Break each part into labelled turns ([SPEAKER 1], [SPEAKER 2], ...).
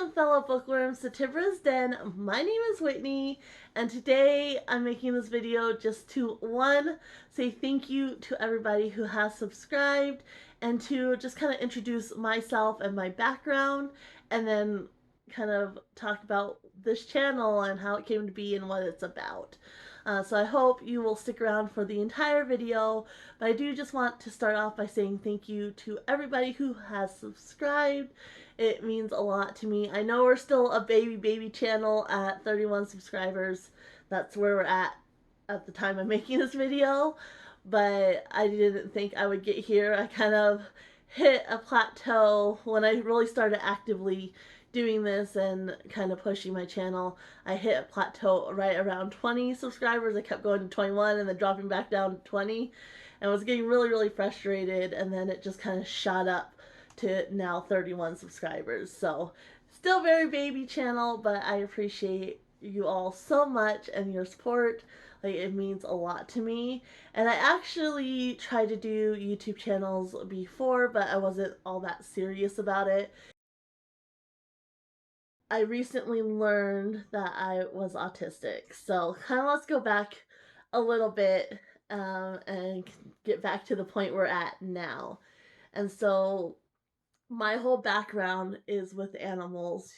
[SPEAKER 1] Welcome, fellow bookworms, to Tibra's Den. My name is Whitney, and today I'm making this video just to, one, say thank you to everybody who has subscribed, and two, just kind of introduce myself and my background, and then kind of talk about this channel and how it came to be and what it's about. So I hope you will stick around for the entire video, but I do just want to start off by saying thank you to everybody who has subscribed. It means a lot to me. I know we're still a baby channel at 31 subscribers. That's where we're at the time of making this video, but I didn't think I would get here. I kind of hit a plateau when I really started actively doing this and kind of pushing my channel. I hit a plateau right around 20 subscribers. I kept going to 21 and then dropping back down to 20 and was getting really frustrated, and then it just kind of shot up to now 31 subscribers. So still very baby channel, but I appreciate you all so much and your support. Like, it means a lot to me. And I actually tried to do YouTube channels before, but I wasn't all that serious about it. I recently learned that I was autistic. So kind of let's go back a little bit and get back to the point we're at now. And so my whole background is with animals.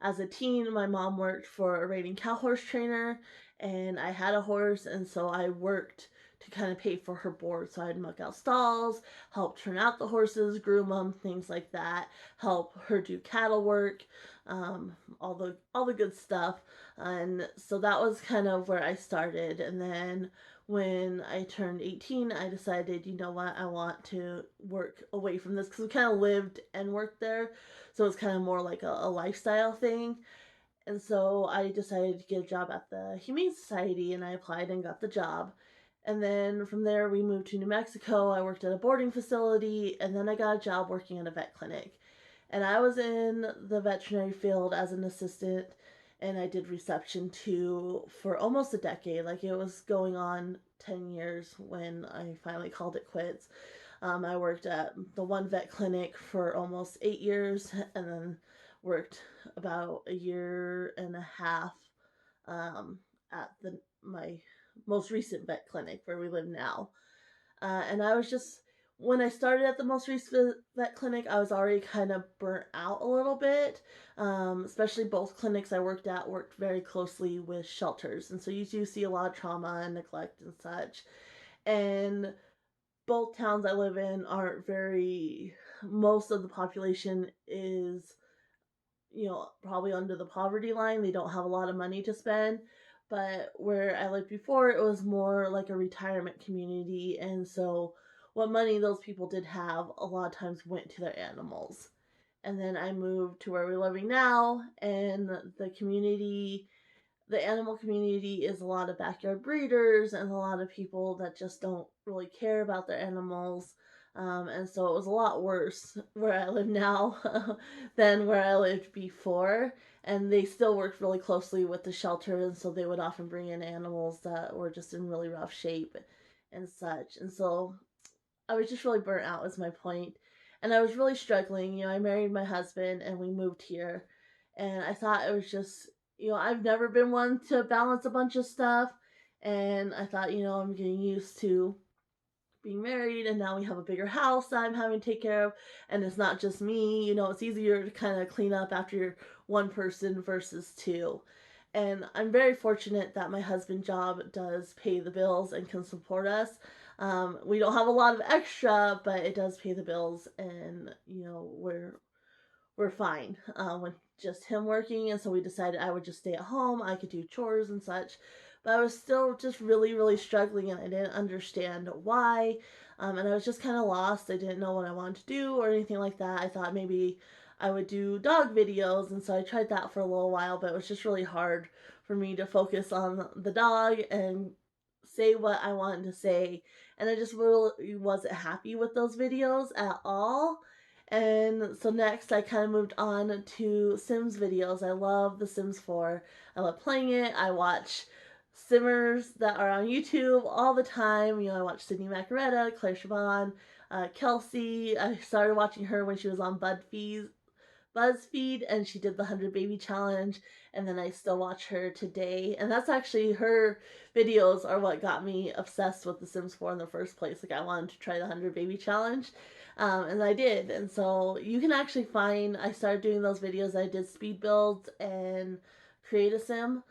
[SPEAKER 1] As a teen, my mom worked for a reining cow horse trainer, and I had a horse, and so I worked to kind of pay for her board. So I'd muck out stalls, help turn out the horses, groom them, things like that, help her do cattle work, all the good stuff. And so that was kind of where I started. And then when I turned 18, I decided, you know what, I want to work away from this because we kind of lived and worked there. So it's kind of more like a lifestyle thing. And so I decided to get a job at the Humane Society, and I applied and got the job. And then from there, we moved to New Mexico. I worked at a boarding facility, and then I got a job working at a vet clinic. And I was in the veterinary field as an assistant, and I did reception too for almost a decade. Like, it was going on 10 years when I finally called it quits. I worked at the one vet clinic for almost 8 years, and then worked about a year and a half at my most recent vet clinic where we live now. And I was just, when I started at the most recent vet clinic, I was already kind of burnt out a little bit. Especially both clinics I worked at worked very closely with shelters. And so you do see a lot of trauma and neglect and such. And both towns I live in aren't very, most of the population is, probably under the poverty line. They don't have a lot of money to spend. But where I lived before, it was more like a retirement community. And so what money those people did have, a lot of times went to their animals. And then I moved to where we're living now, and the animal community is a lot of backyard breeders and a lot of people that just don't really care about their animals. And so it was a lot worse where I live now than where I lived before. And they still worked really closely with the shelter, and so they would often bring in animals that were just in really rough shape and such. And so I was just really burnt out, is my point. And I was really struggling. I married my husband and we moved here. And I thought it was just, I've never been one to balance a bunch of stuff. And I thought, I'm getting used to being married, and now we have a bigger house that I'm having to take care of. And it's not just me, it's easier to kind of clean up after one person versus two. And I'm very fortunate that my husband's job does pay the bills and can support us. We don't have a lot of extra, but it does pay the bills, and we're fine with just him working. And so we decided I would just stay at home. I could do chores and such, but I was still just really struggling, and I didn't understand why. And I was just kind of lost. I didn't know what I wanted to do or anything like that. I thought maybe I would do dog videos, and so I tried that for a little while, but it was just really hard for me to focus on the dog and say what I wanted to say. And I just really wasn't happy with those videos at all. And so next I kind of moved on to Sims videos. I love The Sims 4. I love playing it. I watch Simmers that are on YouTube all the time. I watch Sydney Macaretta, Claire Chabon, Kelsey. I started watching her when she was on BuzzFeed, and she did the 100 Baby Challenge, and then I still watch her today. And that's actually her videos are what got me obsessed with The Sims 4 in the first place. Like, I wanted to try the 100 Baby Challenge, and I did. And so you can actually find, I started doing those videos. I did speed builds and create a sim,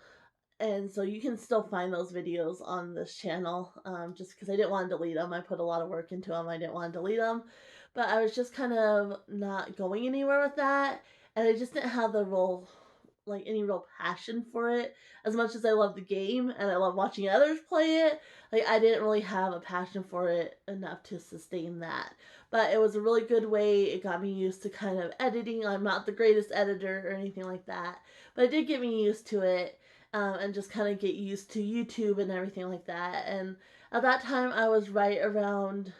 [SPEAKER 1] and so you can still find those videos on this channel, just because I didn't want to delete them. I put a lot of work into them. I didn't want to delete them, but I was just kind of not going anywhere with that, and I just didn't have the role, like, any real passion for it. As much as I love the game and I love watching others play it, like, I didn't really have a passion for it enough to sustain that. But it was a really good way. It got me used to kind of editing. I'm not the greatest editor or anything like that, but it did get me used to it, and just kind of get used to YouTube and everything like that. And at that time, I was right around,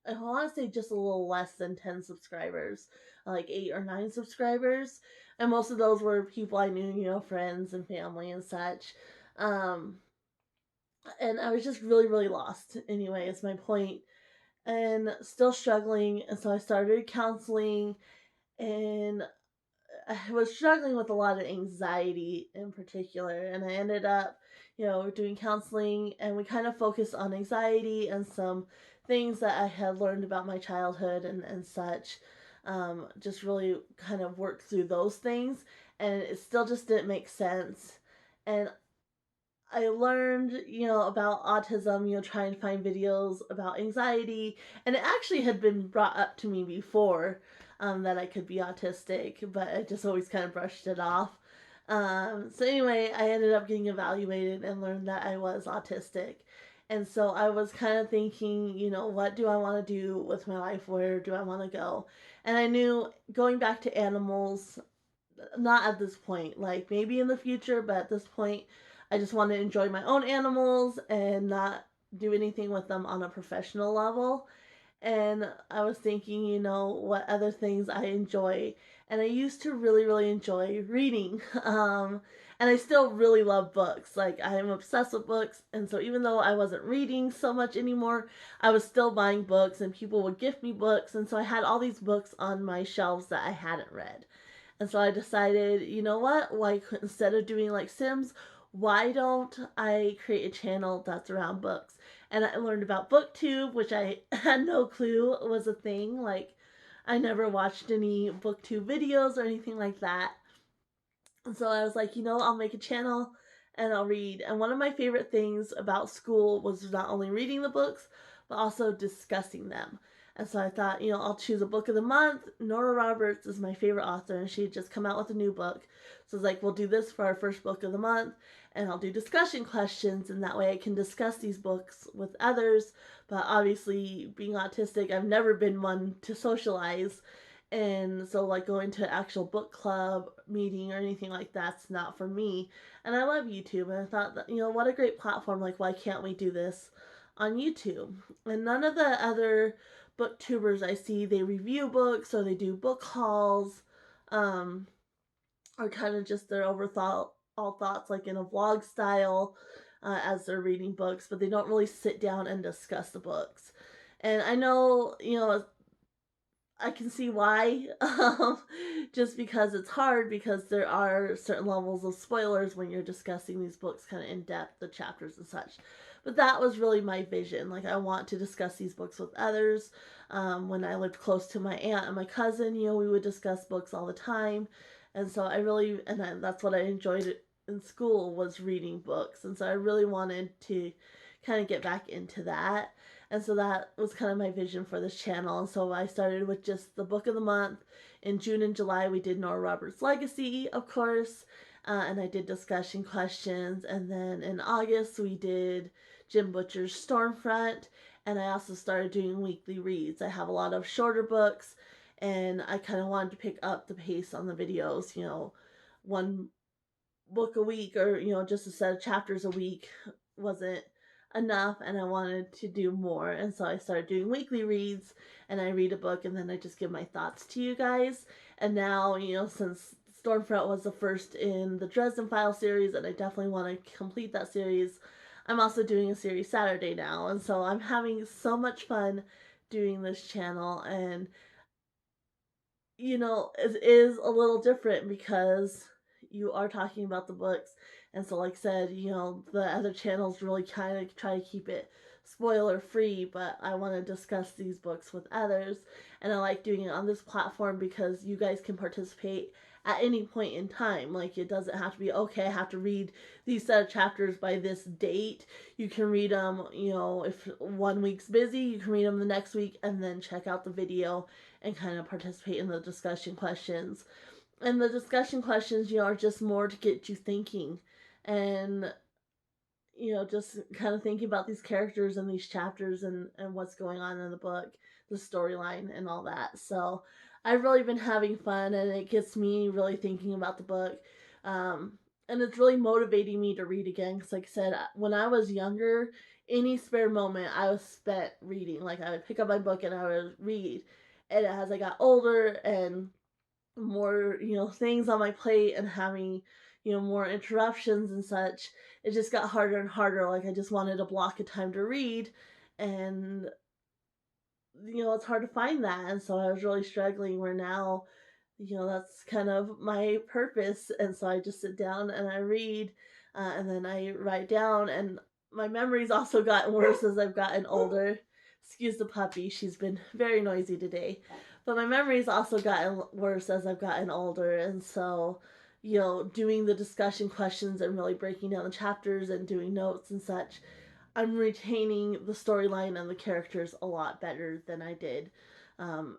[SPEAKER 1] I want to say just a little less than 10 subscribers, like 8 or 9 subscribers. And most of those were people I knew, friends and family and such. Um, and I was just really, really lost, anyway, is my point, and still struggling. And so I started counseling, and I was struggling with a lot of anxiety in particular, and I ended up, doing counseling, and we kind of focused on anxiety and some things that I had learned about my childhood and such. Just really kind of worked through those things, and it still just didn't make sense. And I learned, about autism, trying to find videos about anxiety. And it actually had been brought up to me before, that I could be autistic, but I just always kind of brushed it off. So, anyway, I ended up getting evaluated and learned that I was autistic. And so I was kind of thinking, what do I want to do with my life? Where do I want to go? And I knew going back to animals, not at this point, like maybe in the future, but at this point, I just want to enjoy my own animals and not do anything with them on a professional level. And I was thinking, what other things I enjoy. And I used to really, really enjoy reading. And I still really love books. Like, I am obsessed with books. And so, even though I wasn't reading so much anymore, I was still buying books, and people would gift me books. And so, I had all these books on my shelves that I hadn't read. And so I decided, you know what? Like, instead of doing like Sims, why don't I create a channel that's around books? And I learned about BookTube, which I had no clue was a thing. Like, I never watched any BookTube videos or anything like that. And so I was like, I'll make a channel and I'll read. And one of my favorite things about school was not only reading the books, but also discussing them. And so I thought, I'll choose a book of the month. Nora Roberts is my favorite author, and she had just come out with a new book. So it's like, we'll do this for our first book of the month, and I'll do discussion questions, and that way I can discuss these books with others. But obviously, being autistic, I've never been one to socialize. And so, like, going to actual book club meeting or anything like that's not for me. And I love YouTube, and I thought that, what a great platform. Like, why can't we do this on YouTube? And none of the other booktubers I see, they review books or they do book hauls, or kind of just their overthought all thoughts, like in a vlog style, as they're reading books, but they don't really sit down and discuss the books. And I know, I can see why, just because it's hard, because there are certain levels of spoilers when you're discussing these books kind of in depth, the chapters and such. But that was really my vision. Like, I want to discuss these books with others. When I lived close to my aunt and my cousin, we would discuss books all the time. And so that's what I enjoyed in school, was reading books. And so I really wanted to kind of get back into that. And so that was kind of my vision for this channel. And so I started with just the book of the month. In June and July, we did Nora Roberts' Legacy, of course. And I did discussion questions. And then in August, we did Jim Butcher's Stormfront. And I also started doing weekly reads. I have a lot of shorter books, and I kind of wanted to pick up the pace on the videos, one book a week, or, just a set of chapters a week wasn't enough, and I wanted to do more. And so I started doing weekly reads, and I read a book, and then I just give my thoughts to you guys. And now, since Stormfront was the first in the Dresden File series, and I definitely want to complete that series, I'm also doing a series Saturday now. And so I'm having so much fun doing this channel, and it is a little different because you are talking about the books. And so, like I said, the other channels really kind of try to keep it spoiler free, but I want to discuss these books with others. And I like doing it on this platform because you guys can participate at any point in time. Like, it doesn't have to be, okay, I have to read these set of chapters by this date. You can read them, if 1 week's busy, you can read them the next week and then check out the video and kind of participate in the discussion questions. And the discussion questions, are just more to get you thinking and, just kind of thinking about these characters and these chapters and what's going on in the book, the storyline, and all that. So I've really been having fun, and it gets me really thinking about the book. Um, and it's really motivating me to read again because, like I said, when I was younger, any spare moment I was spent reading. Like, I would pick up my book and I would read. And as I got older and more, things on my plate and having, more interruptions and such, it just got harder and harder. Like, I just wanted a block of time to read, and it's hard to find that. And so I was really struggling, where now, that's kind of my purpose. And so I just sit down and I read, and then I write down. And my memory's also gotten worse as I've gotten older. Excuse the puppy, she's been very noisy today. But my memory's also gotten worse as I've gotten older. And so, doing the discussion questions and really breaking down the chapters and doing notes and such, I'm retaining the storyline and the characters a lot better than I did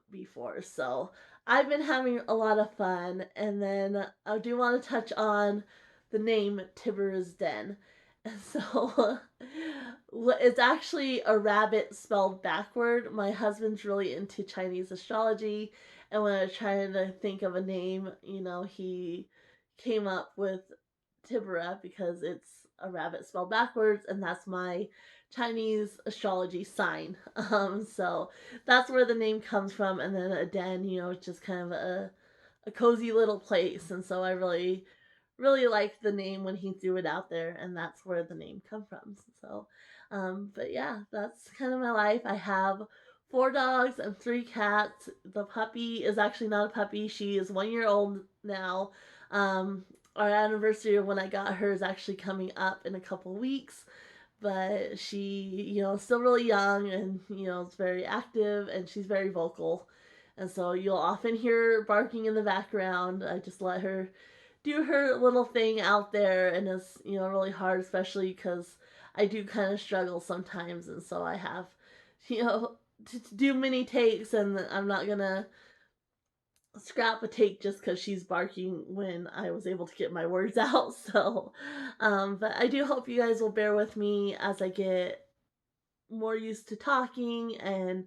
[SPEAKER 1] before. So I've been having a lot of fun. And then I do want to touch on the name Tibber's Den. And so it's actually a rabbit spelled backward. My husband's really into Chinese astrology. And when I was trying to think of a name, he came up with Tibera because it's a rabbit spelled backwards, and that's my Chinese astrology sign. So that's where the name comes from. And then a den, it's just kind of a cozy little place. And so I really, really liked the name when he threw it out there, and that's where the name come from. So, but yeah, that's kind of my life. I have 4 dogs and 3 cats. The puppy is actually not a puppy. She is 1 year old now. Um, our anniversary of when I got her is actually coming up in a couple weeks, but she, still really young, and, is very active, and she's very vocal. And so you'll often hear barking in the background. I just let her do her little thing out there, and it's, really hard, especially because I do kind of struggle sometimes. And so I have, you know, to do many takes, and I'm not gonna scrap a take just because she's barking when I was able to get my words out. So, but I do hope you guys will bear with me as I get more used to talking and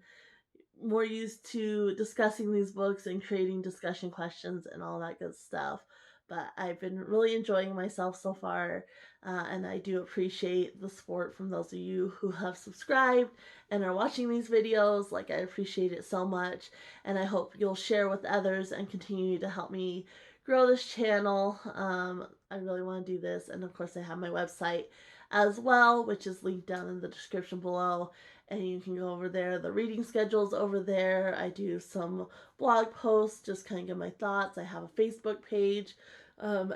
[SPEAKER 1] more used to discussing these books and creating discussion questions and all that good stuff. But I've been really enjoying myself so far, and I do appreciate the support from those of you who have subscribed and are watching these videos. Like, I appreciate it so much, and I hope you'll share with others and continue to help me grow this channel. I really want to do this, and of course I have my website as well, which is linked down in the description below, and you can go over there. The reading schedule's over there. I do some blog posts, just kind of give my thoughts. I have a Facebook page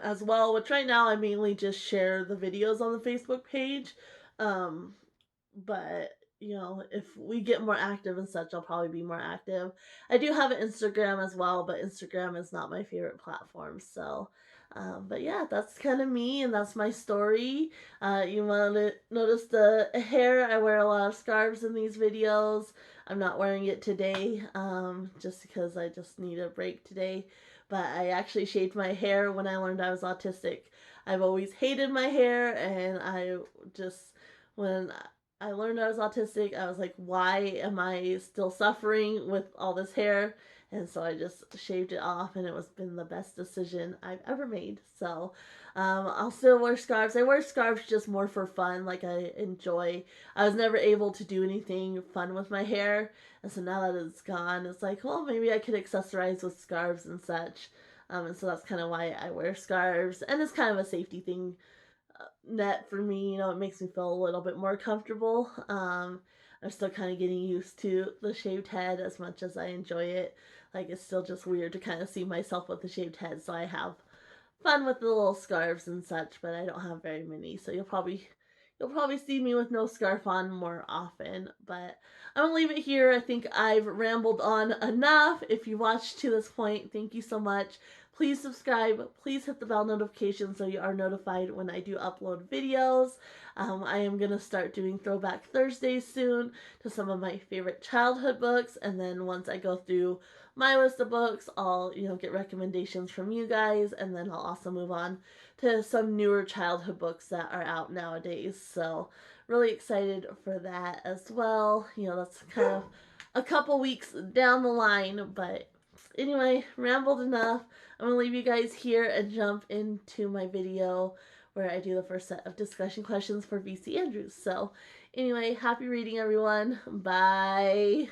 [SPEAKER 1] as well, which right now I mainly just share the videos on the Facebook page. Um, but if we get more active and such, I'll probably be more active. I do have an Instagram as well, but Instagram is not my favorite platform. So, but yeah, that's kind of me, and that's my story. You want to notice the hair. I wear a lot of scarves in these videos. I'm not wearing it today, just because I just need a break today. But I actually shaved my hair when I learned I was autistic. I've always hated my hair, and I just, when I learned I was autistic, I was like, why am I still suffering with all this hair? And so I just shaved it off, and it was been the best decision I've ever made. So I'll still wear scarves. I wear scarves just more for fun. Like, I enjoy. I was never able to do anything fun with my hair, and so now that it's gone, it's like, well, maybe I could accessorize with scarves and such. And so that's kind of why I wear scarves, and it's kind of a safety thing net for me. It makes me feel a little bit more comfortable. I'm still kind of getting used to the shaved head as much as I enjoy it. Like, it's still just weird to kind of see myself with the shaved head, so I have fun with the little scarves and such, but I don't have very many, so you'll probably see me with no scarf on more often. But I'm gonna leave it here. I think I've rambled on enough. If you watched to this point, thank you so much. Please subscribe. Please hit the bell notification so you are notified when I do upload videos. I am gonna start doing Throwback Thursdays soon to some of my favorite childhood books, and then once I go through my list of books, I'll get recommendations from you guys, and then I'll also move on to some newer childhood books that are out nowadays. So really excited for that as well. That's kind of a couple weeks down the line, but anyway, rambled enough. I'm gonna leave you guys here and jump into my video where I do the first set of discussion questions for VC Andrews. So anyway, happy reading, everyone. Bye.